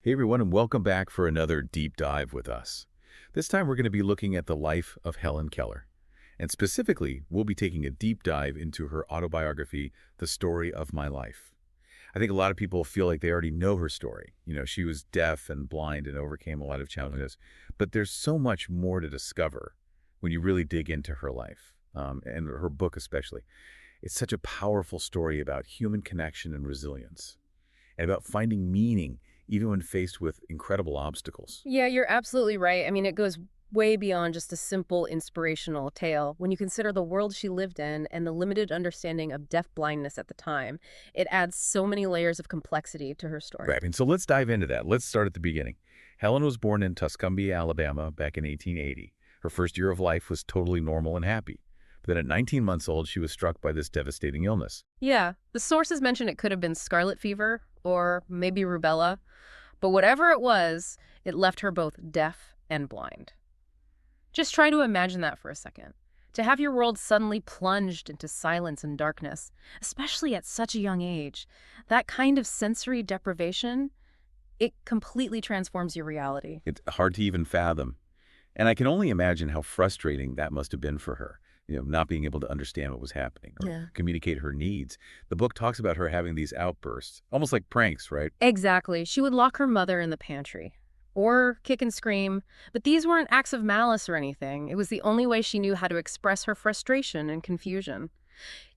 Hey everyone, and welcome back for another deep dive with us. This time we're going to be looking at the life of Helen Keller. And specifically, we'll be taking a deep dive into her autobiography, The Story of My Life. I think a lot of people feel like they already know her story. She was deaf and blind and overcame a lot of challenges. But there's so much more to discover when you really dig into her life, and her book especially. It's such a powerful story about human connection and resilience, and about finding meaning even when faced with incredible obstacles. Yeah, you're absolutely right. I mean, it goes way beyond just a simple inspirational tale. When you consider the world she lived in and the limited understanding of deaf blindness at the time, it adds so many layers of complexity to her story. Right. And so let's dive into that. Let's start at the beginning. Helen was born in Tuscumbia, Alabama, back in 1880. Her first year of life was totally normal and happy. But then at 19 months old, she was struck by this devastating illness. Yeah, the sources mention it could have been scarlet fever or maybe rubella, but whatever it was, it left her both deaf and blind. Just try to imagine that for a second. To have your world suddenly plunged into silence and darkness, especially at such a young age, that kind of sensory deprivation, it completely transforms your reality. It's hard to even fathom. And I can only imagine how frustrating that must have been for her, not being able to understand what was happening or Yeah. communicate her needs. The book talks about her having these outbursts, almost like pranks, right? Exactly. She would lock her mother in the pantry or kick and scream, but these weren't acts of malice or anything. It was the only way she knew how to express her frustration and confusion.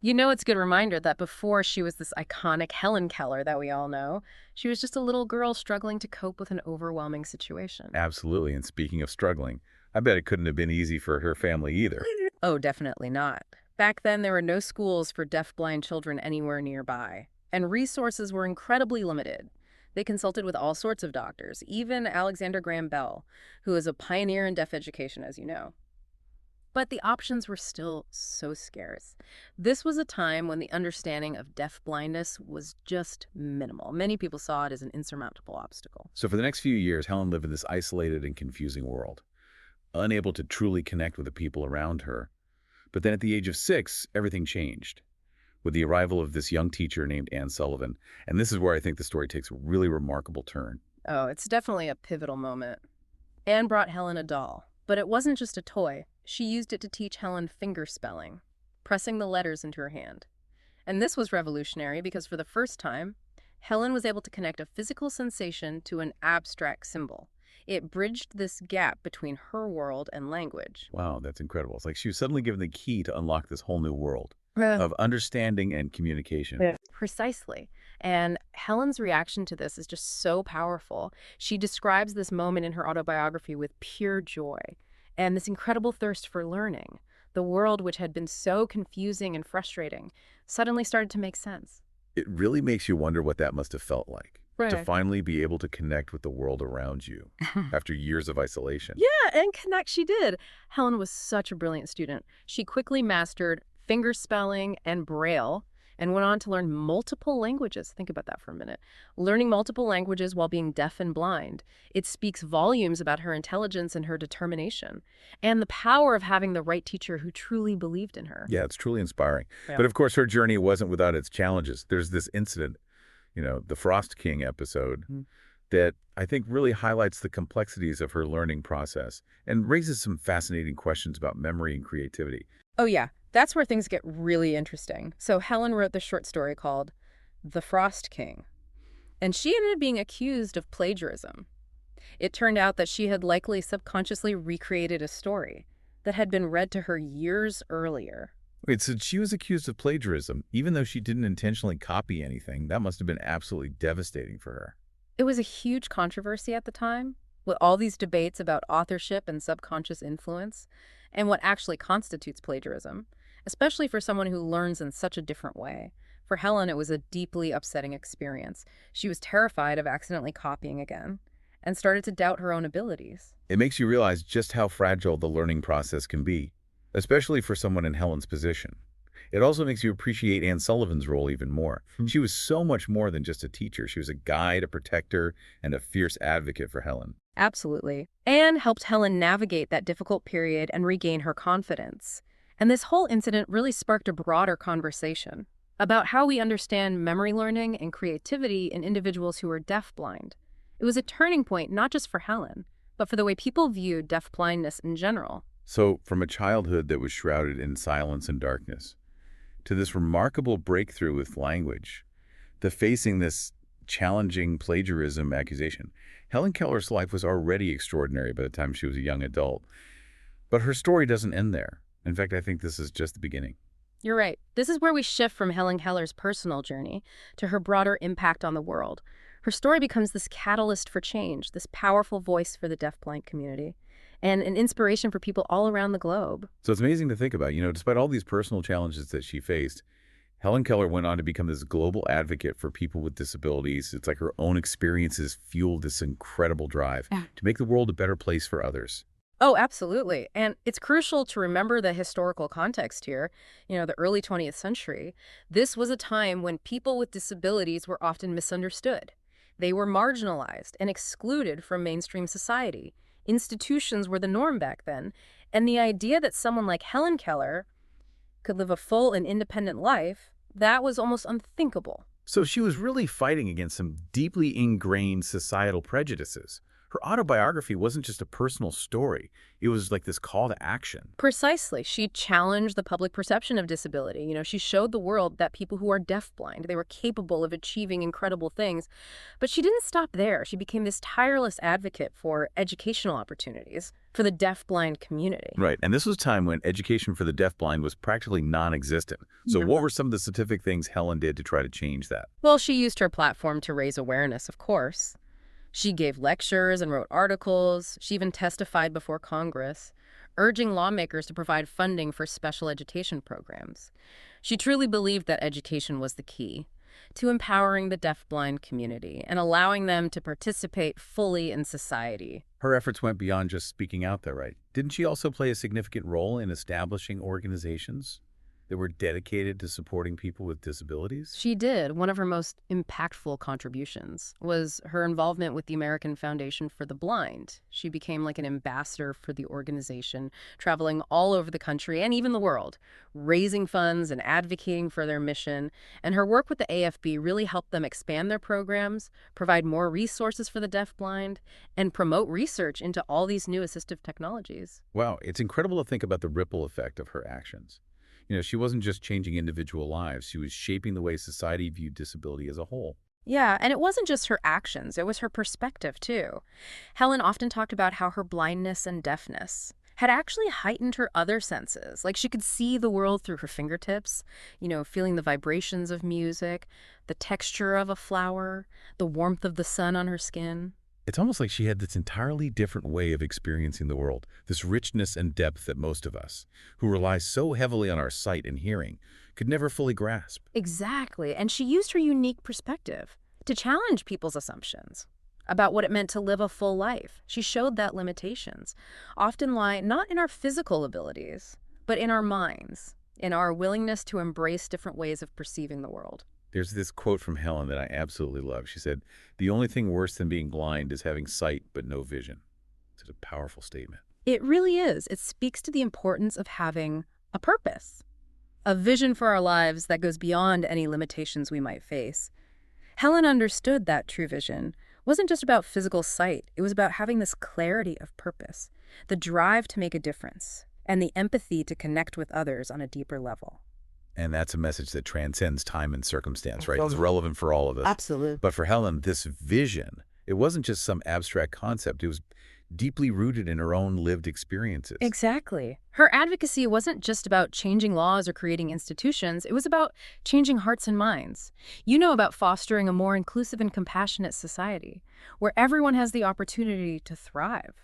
It's a good reminder that before she was this iconic Helen Keller that we all know, she was just a little girl struggling to cope with an overwhelming situation. Absolutely. And speaking of struggling, I bet it couldn't have been easy for her family either. Oh, definitely not. Back then, there were no schools for deaf-blind children anywhere nearby, and resources were incredibly limited. They consulted with all sorts of doctors, even Alexander Graham Bell, who is a pioneer in deaf education, as you know. But the options were still so scarce. This was a time when the understanding of deaf blindness was just minimal. Many people saw it as an insurmountable obstacle. So for the next few years, Helen lived in this isolated and confusing world, unable to truly connect with the people around her. But then at the age of 6, everything changed with the arrival of this young teacher named Anne Sullivan. And this is where I think the story takes a really remarkable turn. Oh, it's definitely a pivotal moment. Anne brought Helen a doll, but it wasn't just a toy. She used it to teach Helen finger spelling, pressing the letters into her hand. And this was revolutionary because for the first time, Helen was able to connect a physical sensation to an abstract symbol. It bridged this gap between her world and language. Wow, that's incredible. It's like she was suddenly given the key to unlock this whole new world Yeah. of understanding and communication. Yeah. Precisely. And Helen's reaction to this is just so powerful. She describes this moment in her autobiography with pure joy and this incredible thirst for learning. The world, which had been so confusing and frustrating, suddenly started to make sense. It really makes you wonder what that must have felt like to Right. finally be able to connect with the world around you after years of isolation. Yeah, and connect she did. Helen was such a brilliant student. She quickly mastered finger spelling and Braille and went on to learn multiple languages. Think about that for a minute. Learning multiple languages while being deaf and blind. It speaks volumes about her intelligence and her determination and the power of having the right teacher who truly believed in her. Yeah, it's truly inspiring. Yeah. But of course, her journey wasn't without its challenges. There's this incident, the Frost King episode, that I think really highlights the complexities of her learning process and raises some fascinating questions about memory and creativity. Oh, yeah. That's where things get really interesting. So Helen wrote this short story called The Frost King, and she ended up being accused of plagiarism. It turned out that she had likely subconsciously recreated a story that had been read to her years earlier. Wait, so she was accused of plagiarism, even though she didn't intentionally copy anything. That must have been absolutely devastating for her. It was a huge controversy at the time, with all these debates about authorship and subconscious influence, and what actually constitutes plagiarism, especially for someone who learns in such a different way. For Helen, it was a deeply upsetting experience. She was terrified of accidentally copying again and started to doubt her own abilities. It makes you realize just how fragile the learning process can be, especially for someone in Helen's position. It also makes you appreciate Anne Sullivan's role even more. She was so much more than just a teacher. She was a guide, a protector, and a fierce advocate for Helen. Absolutely. Anne helped Helen navigate that difficult period and regain her confidence. And this whole incident really sparked a broader conversation about how we understand memory learning and creativity in individuals who are deafblind. It was a turning point not just for Helen, but for the way people viewed deafblindness in general. So, from a childhood that was shrouded in silence and darkness, to this remarkable breakthrough with language, to facing this challenging plagiarism accusation, Helen Keller's life was already extraordinary by the time she was a young adult. But her story doesn't end there. In fact, I think this is just the beginning. You're right. This is where we shift from Helen Keller's personal journey to her broader impact on the world. Her story becomes this catalyst for change, this powerful voice for the deafblind community, and an inspiration for people all around the globe. So it's amazing to think about. Despite all these personal challenges that she faced, Helen Keller went on to become this global advocate for people with disabilities. It's like her own experiences fueled this incredible drive to make the world a better place for others. Oh, absolutely. And it's crucial to remember the historical context here. The early 20th century. This was a time when people with disabilities were often misunderstood. They were marginalized and excluded from mainstream society. Institutions were the norm back then. And the idea that someone like Helen Keller could live a full and independent life, that was almost unthinkable. So she was really fighting against some deeply ingrained societal prejudices. Her autobiography wasn't just a personal story. It was like this call to action. Precisely. She challenged the public perception of disability. She showed the world that people who are deafblind, they were capable of achieving incredible things. But she didn't stop there. She became this tireless advocate for educational opportunities for the deafblind community. Right. And this was a time when education for the deafblind was practically non-existent. So what were some of the specific things Helen did to try to change that? Well, she used her platform to raise awareness, of course. She gave lectures and wrote articles. She even testified before Congress, urging lawmakers to provide funding for special education programs. She truly believed that education was the key to empowering the deafblind community and allowing them to participate fully in society. Her efforts went beyond just speaking out there, right? Didn't she also play a significant role in establishing organizations that were dedicated to supporting people with disabilities? She did. One of her most impactful contributions was her involvement with the American Foundation for the Blind. She became like an ambassador for the organization, traveling all over the country and even the world, raising funds and advocating for their mission. And her work with the AFB really helped them expand their programs, provide more resources for the deafblind, and promote research into all these new assistive technologies. Wow, it's incredible to think about the ripple effect of her actions. She wasn't just changing individual lives. She was shaping the way society viewed disability as a whole. Yeah, and it wasn't just her actions, it was her perspective, too. Helen often talked about how her blindness and deafness had actually heightened her other senses. Like she could see the world through her fingertips, feeling the vibrations of music, the texture of a flower, the warmth of the sun on her skin. It's almost like she had this entirely different way of experiencing the world, this richness and depth that most of us, who rely so heavily on our sight and hearing, could never fully grasp. Exactly, and she used her unique perspective to challenge people's assumptions about what it meant to live a full life. She showed that limitations often lie not in our physical abilities, but in our minds, in our willingness to embrace different ways of perceiving the world. There's this quote from Helen that I absolutely love. She said, "The only thing worse than being blind is having sight but no vision." It's a powerful statement. It really is. It speaks to the importance of having a purpose, a vision for our lives that goes beyond any limitations we might face. Helen understood that true vision wasn't just about physical sight. It was about having this clarity of purpose, the drive to make a difference, and the empathy to connect with others on a deeper level. And that's a message that transcends time and circumstance, right? It's relevant for all of us. Absolutely. But for Helen, this vision, it wasn't just some abstract concept. It was deeply rooted in her own lived experiences. Exactly. Her advocacy wasn't just about changing laws or creating institutions. It was about changing hearts and minds. About fostering a more inclusive and compassionate society where everyone has the opportunity to thrive.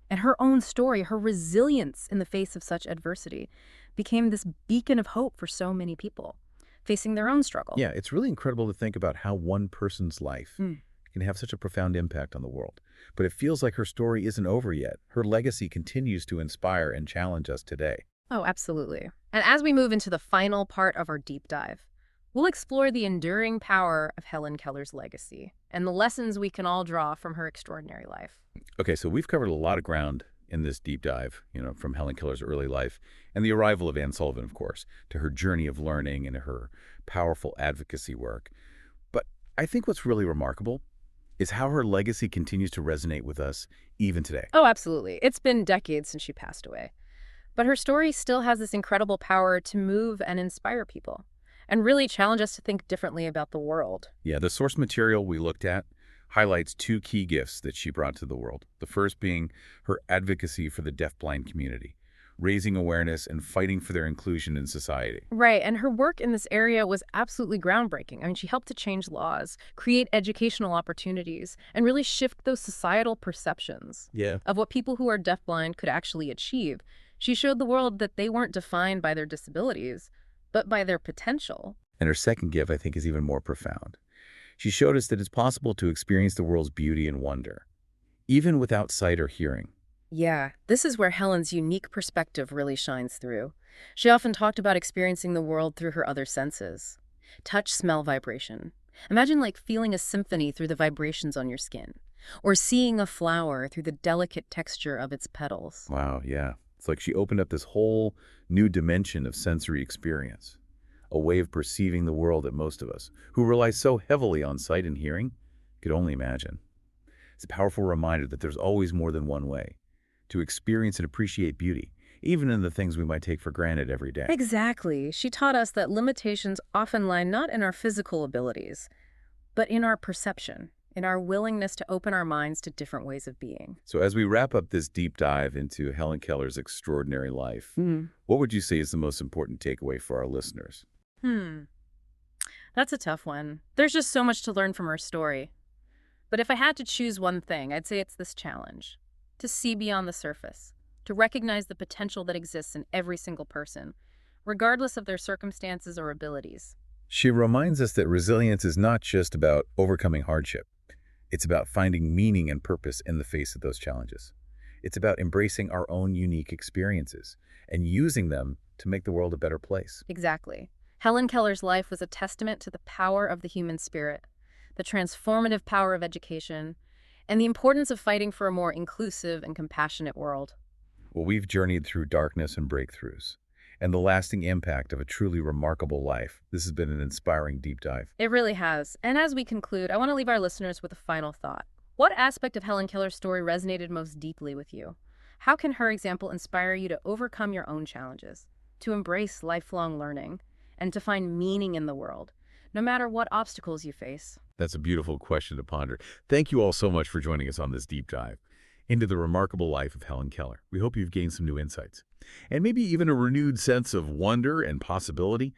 And her own story, her resilience in the face of such adversity, became this beacon of hope for so many people facing their own struggle. Yeah, it's really incredible to think about how one person's life can have such a profound impact on the world. But it feels like her story isn't over yet. Her legacy continues to inspire and challenge us today. Oh, absolutely. And as we move into the final part of our deep dive, we'll explore the enduring power of Helen Keller's legacy and the lessons we can all draw from her extraordinary life. Okay, so we've covered a lot of ground in this deep dive, from Helen Keller's early life and the arrival of Anne Sullivan, of course, to her journey of learning and her powerful advocacy work. But I think what's really remarkable is how her legacy continues to resonate with us even today. Oh, absolutely. It's been decades since she passed away. But her story still has this incredible power to move and inspire people and really challenge us to think differently about the world. Yeah, the source material we looked at highlights two key gifts that she brought to the world. The first being her advocacy for the deafblind community, raising awareness and fighting for their inclusion in society. Right, and her work in this area was absolutely groundbreaking. I mean, she helped to change laws, create educational opportunities, and really shift those societal perceptions Yeah. of what people who are deafblind could actually achieve. She showed the world that they weren't defined by their disabilities, but by their potential. And her second gift, I think, is even more profound. She showed us that it's possible to experience the world's beauty and wonder, even without sight or hearing. Yeah, this is where Helen's unique perspective really shines through. She often talked about experiencing the world through her other senses. Touch, smell, vibration. Imagine like feeling a symphony through the vibrations on your skin, or seeing a flower through the delicate texture of its petals. Wow, yeah. It's like she opened up this whole new dimension of sensory experience, a way of perceiving the world that most of us, who rely so heavily on sight and hearing, could only imagine. It's a powerful reminder that there's always more than one way to experience and appreciate beauty, even in the things we might take for granted every day. Exactly. She taught us that limitations often lie not in our physical abilities, but in our perception, in our willingness to open our minds to different ways of being. So as we wrap up this deep dive into Helen Keller's extraordinary life, what would you say is the most important takeaway for our listeners? Hmm. That's a tough one. There's just so much to learn from her story. But if I had to choose one thing, I'd say it's this challenge. To see beyond the surface. To recognize the potential that exists in every single person, regardless of their circumstances or abilities. She reminds us that resilience is not just about overcoming hardship. It's about finding meaning and purpose in the face of those challenges. It's about embracing our own unique experiences and using them to make the world a better place. Exactly. Helen Keller's life was a testament to the power of the human spirit, the transformative power of education, and the importance of fighting for a more inclusive and compassionate world. Well, we've journeyed through darkness and breakthroughs, and the lasting impact of a truly remarkable life. This has been an inspiring deep dive. It really has. And as we conclude, I want to leave our listeners with a final thought. What aspect of Helen Keller's story resonated most deeply with you? How can her example inspire you to overcome your own challenges, to embrace lifelong learning, and to find meaning in the world, no matter what obstacles you face? That's a beautiful question to ponder. Thank you all so much for joining us on this deep dive into the remarkable life of Helen Keller. We hope you've gained some new insights and maybe even a renewed sense of wonder and possibility.